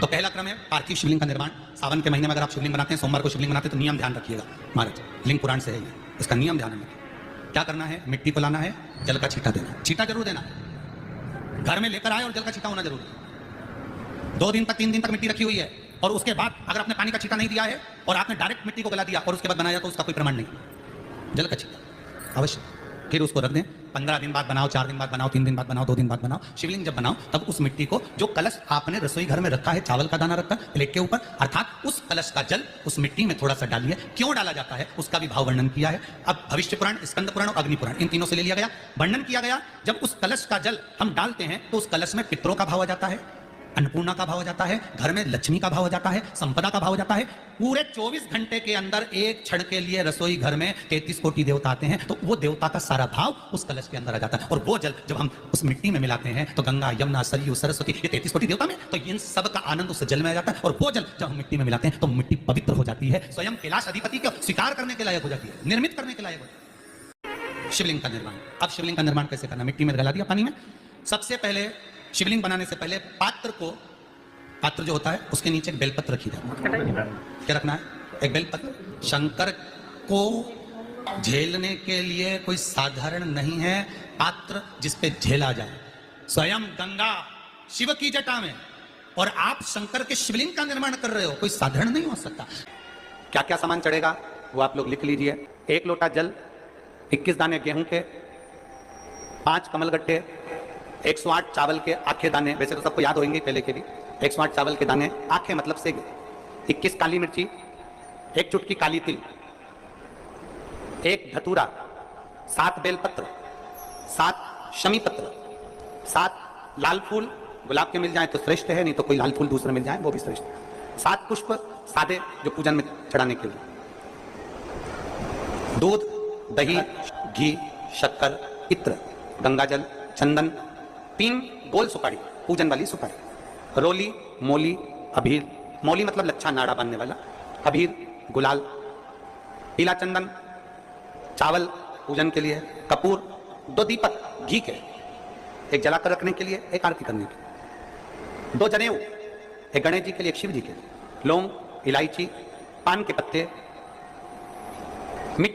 तो पहला क्रम है पार्थिव शिवलिंग का निर्माण। सावन के महीने में अगर आप शिवलिंग बनाते हैं, सोमवार को शिवलिंग बनाते हैं, तो नियम ध्यान रखिएगा महाराज, लिंग पुराण से है ये, इसका नियम ध्यान रखिए। क्या करना है, मिट्टी को लाना है, जल का छींटा देना, छींटा जरूर देना, घर में लेकर आए और जल का छींटा होना जरूरी है। 2 दिन तक 3 दिन तक मिट्टी रखी हुई है और उसके बाद अगर आपने पानी का छींटा नहीं दिया है और आपने डायरेक्ट मिट्टी को गला दिया और उसके बाद बनाया, तो उसका कोई प्रमाण नहीं। जल का छींटा अवश्य, फिर उसको रख दें। 15 दिन बाद बनाओ, 4 दिन बाद बनाओ, 3 दिन बाद बनाओ, 2 दिन बाद बनाओ। शिवलिंग जब बनाओ तब उस मिट्टी को, जो कलश आपने रसोई घर में रखा है, चावल का दाना रखा है प्लेट के ऊपर, अर्थात उस कलश का जल उस मिट्टी में थोड़ा सा डालिए। क्यों डाला जाता है उसका भी भाव वर्णन किया है। अब भविष्य पुराण, स्कंद पुराण और अग्नि पुराण, इन तीनों से ले लिया गया, वर्णन किया गया। जब उस कलश का जल हम डालते हैं तो उस कलश में पितरों का भाव आ जाता है, अन्नपूर्णा का भाव हो जाता है, घर में लक्ष्मी का भाव हो जाता है, संपदा का भाव हो जाता है। पूरे 24 घंटे के अंदर एक क्षण के लिए रसोई घर में 33 कोटि देवता आते हैं, तो वो देवता का सारा भाव उस कलश के अंदर आ जाता है। और वो जल जब हम उस मिट्टी में मिलाते हैं तो गंगा, यमुना, सरयू, सरस्वती, ये 33 कोटि देवता में, तो इन सब का आनंद उस जल में आ जाता है। और वो जल जब हम मिट्टी में मिलाते हैं तो मिट्टी पवित्र हो जाती है, स्वयं कैलाश अधिपति को स्वीकार करने के लायक हो जाती है, निर्मित करने के लायक हो जाती है। शिवलिंग का निर्माण। अब शिवलिंग का निर्माण कैसे करना, मिट्टी में गला दिया पानी में। सबसे पहले शिवलिंग बनाने से पहले पात्र जो होता है उसके नीचे एक बेलपत्र रखी जाती है। क्या रखना है, एक बेलपत्र। शंकर को झेलने के लिए कोई साधारण नहीं है पात्र जिसपे झेला जाए, स्वयं गंगा शिव की जटा में, और आप शंकर के शिवलिंग का निर्माण कर रहे हो, कोई साधारण नहीं हो सकता। क्या क्या सामान चढ़ेगा वो आप लोग लिख लीजिए। 1 लोटा जल, 21 दाने गेहूं के, 5 कमलगट्टे, 108 चावल के आखे दाने, वैसे तो सबको याद होंगे पहले के भी, 108 चावल के दाने, आखे मतलब से, 21 काली मिर्ची, 1 चुटकी काली तिल, 1 धतूरा, 7 बेलपत्र, 7 शमी पत्र, 7 लाल फूल, गुलाब के मिल जाए तो श्रेष्ठ है, नहीं तो कोई लाल फूल दूसरा मिल जाए वो भी श्रेष्ठ है। 7 पुष्प सादे जो पूजन में चढ़ाने के लिए, दूध, दही, घी, शक्कर, इत्र, गंगाजल, चंदन, 3 गोल सुपारी, पूजन वाली सुपारी, रोली, मोली, अभीर, मोली मतलब लच्छा नाड़ा बांधने वाला, अभीर, गुलाल, पीला चंदन, चावल पूजन के लिए, कपूर, 2 दीपक घी के, एक जलाकर रखने के लिए, एक आरती करने के लिए, 2 जनेऊ, एक गणेश जी के लिए, एक शिव जी के लिए, लौंग, इलायची, पान के पत्ते, मिट्टी